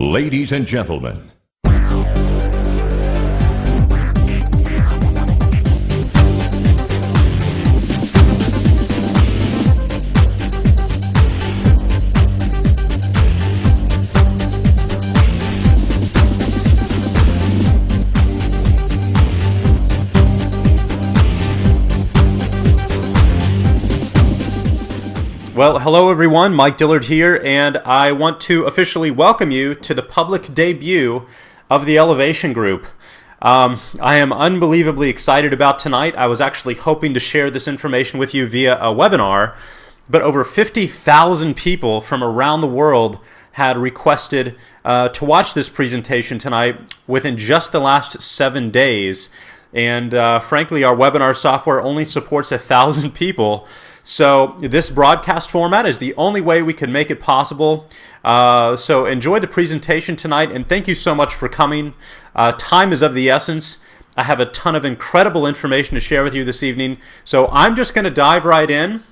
Ladies and gentlemen, well, hello everyone, Mike Dillard here, and I want to officially welcome you to the public debut of the Elevation Group. I am unbelievably excited about tonight. I was actually hoping to share this information with you via a webinar, but over 50,000 people from around the world had requested to watch this presentation tonight within just the last 7 days. And frankly, our webinar software only supports 1,000 people. So this broadcast format is the only way we can make it possible. So enjoy the presentation tonight, and thank you so much for coming. Time is of the essence. I have a ton of incredible information to share with you this evening. So I'm just going to dive right in.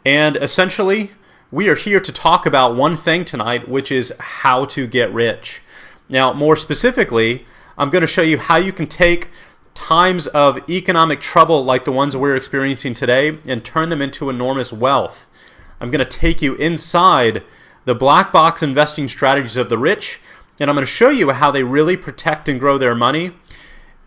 And essentially, we are here to talk about one thing tonight, which is how to get rich. Now, more specifically, I'm going to show you how you can take times of economic trouble like the ones we're experiencing today and turn them into enormous wealth. I'm going to take you inside the black box investing strategies of the rich, and I'm going to show you how they really protect and grow their money,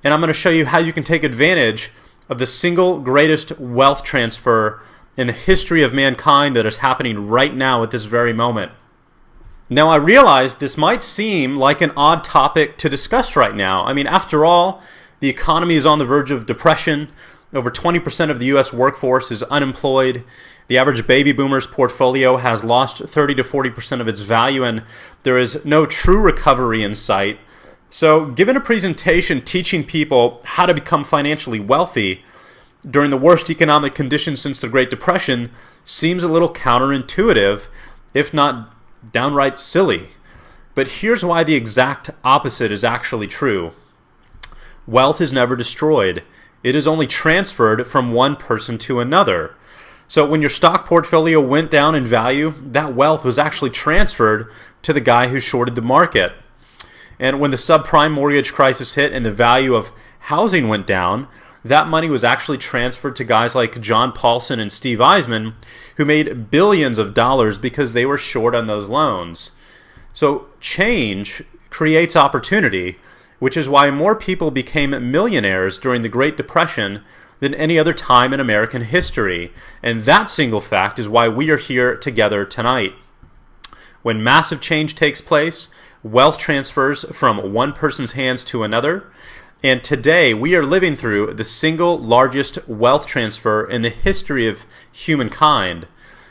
and I'm going to show you how you can take advantage of the single greatest wealth transfer in the history of mankind that is happening right now at this very moment. Now, I realize this might seem like an odd topic to discuss right now. I mean, after all, the economy is on the verge of depression. Over 20% of the U.S. workforce is unemployed. The average baby boomer's portfolio has lost 30 to 40% of its value, and there is no true recovery in sight. So, given a presentation teaching people how to become financially wealthy during the worst economic conditions since the Great Depression seems a little counterintuitive, if not downright silly. But here's why the exact opposite is actually true. Wealth is never destroyed. It is only transferred from one person to another. So when your stock portfolio went down in value, that wealth was actually transferred to the guy who shorted the market. And when the subprime mortgage crisis hit and the value of housing went down, that money was actually transferred to guys like John Paulson and Steve Eisman, who made billions of dollars because they were short on those loans. So change creates opportunity, which is why more people became millionaires during the Great Depression than any other time in American history. And that single fact is why we are here together tonight. When massive change takes place, wealth transfers from one person's hands to another. And today we are living through the single largest wealth transfer in the history of humankind.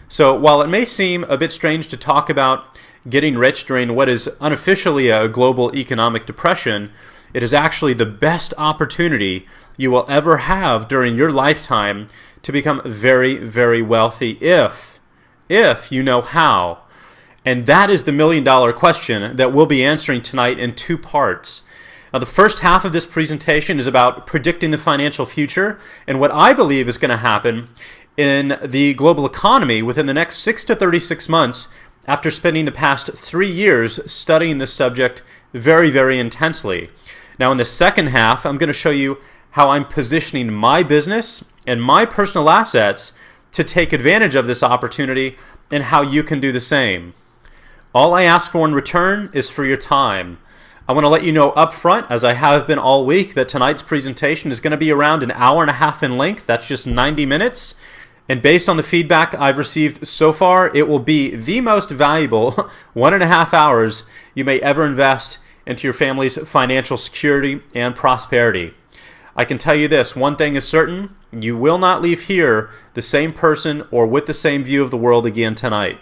So while it may seem a bit strange to talk about getting rich during what is unofficially a global economic depression, it is actually the best opportunity you will ever have during your lifetime to become very, very wealthy if you know how. And that is the million-dollar question that we'll be answering tonight in two parts. Now, the first half of this presentation is about predicting the financial future and what I believe is going to happen in the global economy within the next 6 to 36 months after spending the past 3 years studying this subject very, very intensely. Now, in the second half, I'm going to show you how I'm positioning my business and my personal assets to take advantage of this opportunity and how you can do the same. All I ask for in return is for your time. I want to let you know up front, as I have been all week, that tonight's presentation is going to be around an hour and a half in length. That's just 90 minutes. And based on the feedback I've received so far, it will be the most valuable 1.5 hours you may ever invest into your family's financial security and prosperity. I can tell you this, one thing is certain, you will not leave here the same person or with the same view of the world again tonight.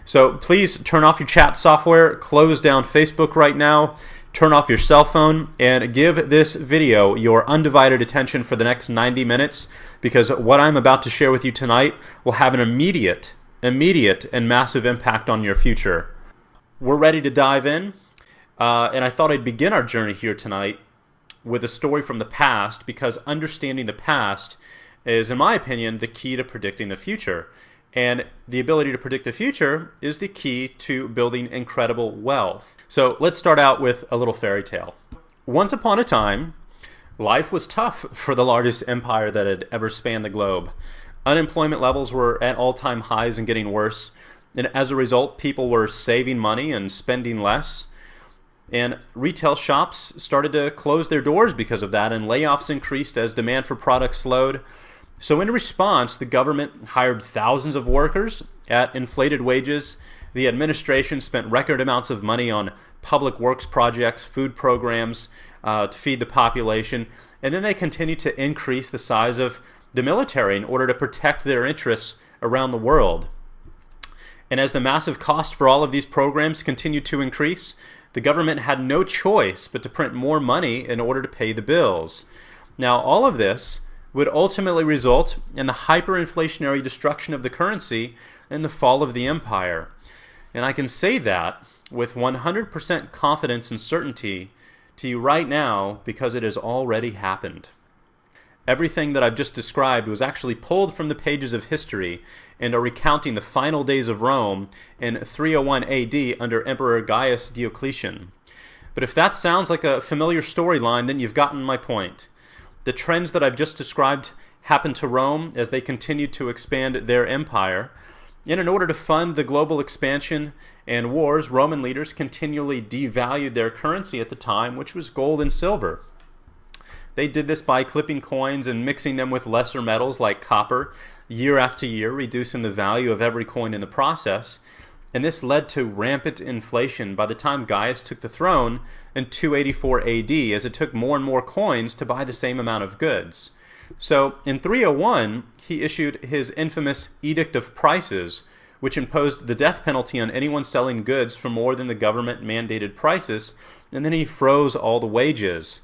So please turn off your chat software, close down Facebook right now, turn off your cell phone, and give this video your undivided attention for the next 90 minutes, because what I'm about to share with you tonight will have an immediate and massive impact on your future. We're ready to dive in, and I thought I'd begin our journey here tonight with a story from the past, because understanding the past is, in my opinion, the key to predicting the future. And the ability to predict the future is the key to building incredible wealth. So let's start out with a little fairy tale. Once upon a time, life was tough for the largest empire that had ever spanned the globe. Unemployment levels were at all-time highs and getting worse. And as a result, people were saving money and spending less. And retail shops started to close their doors because of that, and layoffs increased as demand for products slowed. So in response, the government hired thousands of workers at inflated wages. The administration spent record amounts of money on public works projects, food programs to feed the population. And then they continued to increase the size of the military in order to protect their interests around the world. And as the massive cost for all of these programs continued to increase, the government had no choice but to print more money in order to pay the bills. Now, all of this would ultimately result in the hyperinflationary destruction of the currency and the fall of the empire. And I can say that with 100% confidence and certainty to you right now because it has already happened. Everything that I've just described was actually pulled from the pages of history and are recounting the final days of Rome in 301 AD under Emperor Gaius Diocletian. But if that sounds like a familiar storyline, then you've gotten my point. The trends that I've just described happened to Rome as they continued to expand their empire. And in order to fund the global expansion and wars, Roman leaders continually devalued their currency at the time, which was gold and silver. They did this by clipping coins and mixing them with lesser metals like copper year after year, reducing the value of every coin in the process. And this led to rampant inflation by the time Gaius took the throne in 284 AD, as it took more and more coins to buy the same amount of goods. So in 301, he issued his infamous Edict of Prices, which imposed the death penalty on anyone selling goods for more than the government-mandated prices, and then he froze all the wages.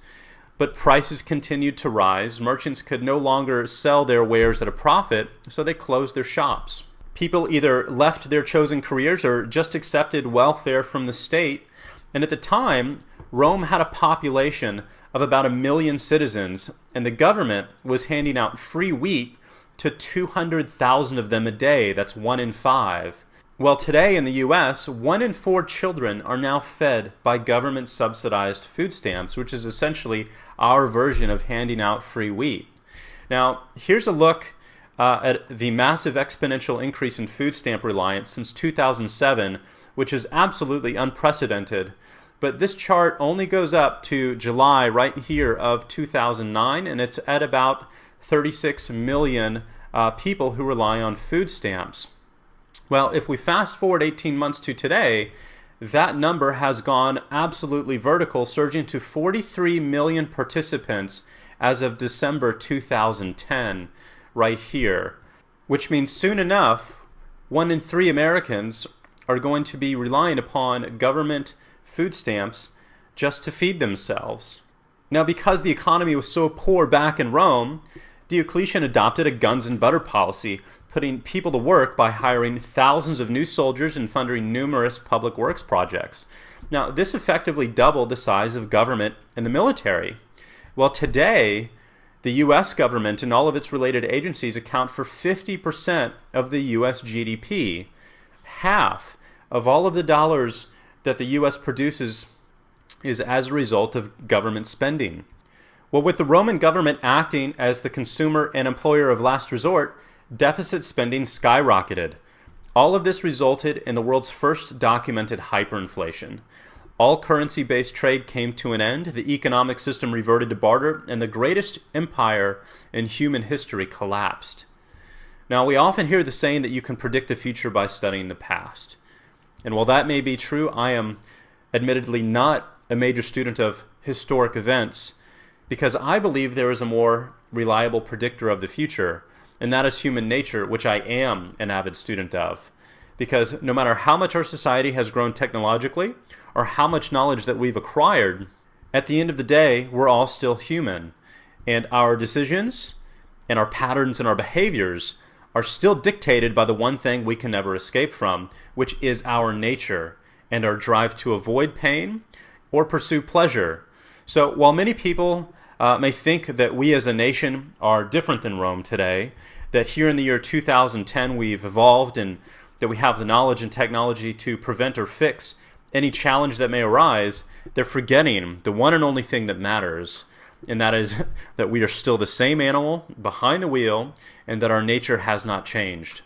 But prices continued to rise. Merchants could no longer sell their wares at a profit, so they closed their shops. People either left their chosen careers or just accepted welfare from the state. And at the time, Rome had a population of about 1 million citizens, and the government was handing out free wheat to 200,000 of them a day. That's 1 in 5. Well, today in the U.S., 1 in 4 children are now fed by government-subsidized food stamps, which is essentially our version of handing out free wheat. Now, here's a look at the massive exponential increase in food stamp reliance since 2007, which is absolutely unprecedented. But this chart only goes up to July right here of 2009, and it's at about 36 million people who rely on food stamps. Well, if we fast forward 18 months to today, that number has gone absolutely vertical, surging to 43 million participants as of December 2010, right here. Which means soon enough, 1 in 3 Americans are going to be relying upon government food stamps just to feed themselves. Now, because the economy was so poor back in Rome, Diocletian adopted a guns and butter policy, putting people to work by hiring thousands of new soldiers and funding numerous public works projects. Now, this effectively doubled the size of government and the military. Well, today, the U.S. government and all of its related agencies account for 50% of the U.S. GDP. Half of all of the dollars that the U.S. produces is as a result of government spending. Well, with the Roman government acting as the consumer and employer of last resort, deficit spending skyrocketed. All of this resulted in the world's first documented hyperinflation. All currency-based trade came to an end, the economic system reverted to barter, and the greatest empire in human history collapsed. Now, we often hear the saying that you can predict the future by studying the past. And while that may be true, I am admittedly not a major student of historic events because I believe there is a more reliable predictor of the future, and that is human nature, which I am an avid student of. Because no matter how much our society has grown technologically or how much knowledge that we've acquired, at the end of the day, we're all still human. And our decisions and our patterns and our behaviors are still dictated by the one thing we can never escape from, which is our nature and our drive to avoid pain or pursue pleasure. So while many people may think that we as a nation are different than Rome today, that here in the year 2010 we've evolved and that we have the knowledge and technology to prevent or fix any challenge that may arise, they're forgetting the one and only thing that matters, and that is that we are still the same animal behind the wheel and that our nature has not changed.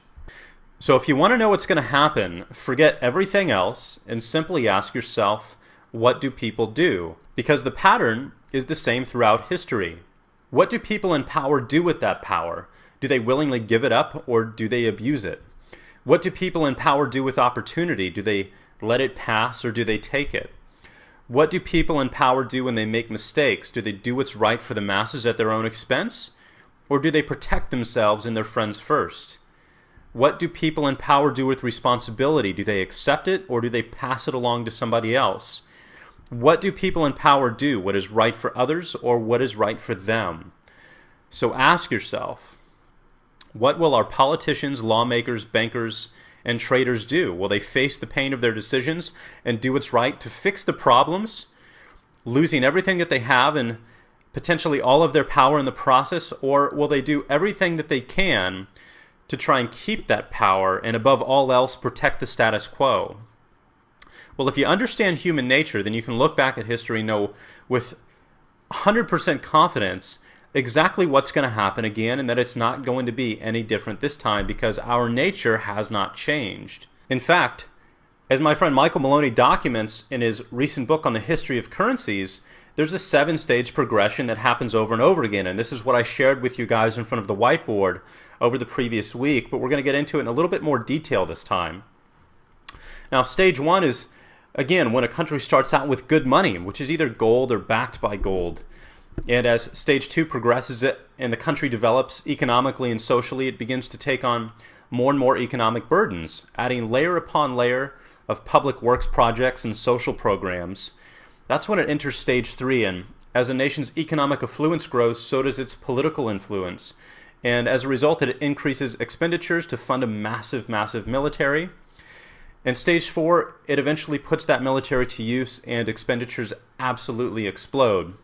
So if you want to know what's going to happen, forget everything else and simply ask yourself, what do people do? Because the pattern is the same throughout history. What do people in power do with that power? Do they willingly give it up or do they abuse it? What do people in power do with opportunity? Do they let it pass or do they take it? What do people in power do when they make mistakes? Do they do what's right for the masses at their own expense? Or do they protect themselves and their friends first? What do people in power do with responsibility? Do they accept it or do they pass it along to somebody else? What do people in power do? What is right for others or what is right for them? So ask yourself, what will our politicians, lawmakers, bankers, and traders do? Will they face the pain of their decisions and do what's right to fix the problems, losing everything that they have and potentially all of their power in the process? Or will they do everything that they can to try and keep that power and above all else protect the status quo? Well, if you understand human nature, then you can look back at history and know with 100% confidence exactly what's going to happen again and that it's not going to be any different this time because our nature has not changed. In fact, as my friend Michael Maloney documents in his recent book on the history of currencies, there's a 7-stage progression that happens over and over again, and this is what I shared with you guys in front of the whiteboard over the previous week, but we're going to get into it in a little bit more detail this time. Now, stage 1 is, again, when a country starts out with good money, which is either gold or backed by gold. And as stage 2 progresses and the country develops economically and socially, it begins to take on more and more economic burdens, adding layer upon layer of public works projects and social programs. That's when it enters stage 3, and as a nation's economic affluence grows, so does its political influence. And as a result, it increases expenditures to fund a massive, massive military. And stage 4, it eventually puts that military to use and expenditures absolutely explode.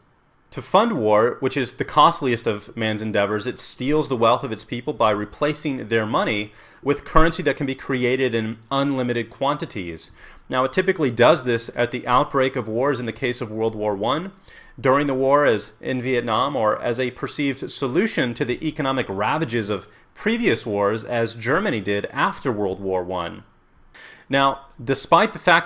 To fund war, which is the costliest of man's endeavors, it steals the wealth of its people by replacing their money with currency that can be created in unlimited quantities. Now, it typically does this at the outbreak of wars in the case of World War I, during the war as in Vietnam, or as a perceived solution to the economic ravages of previous wars as Germany did after World War I. Now, despite the fact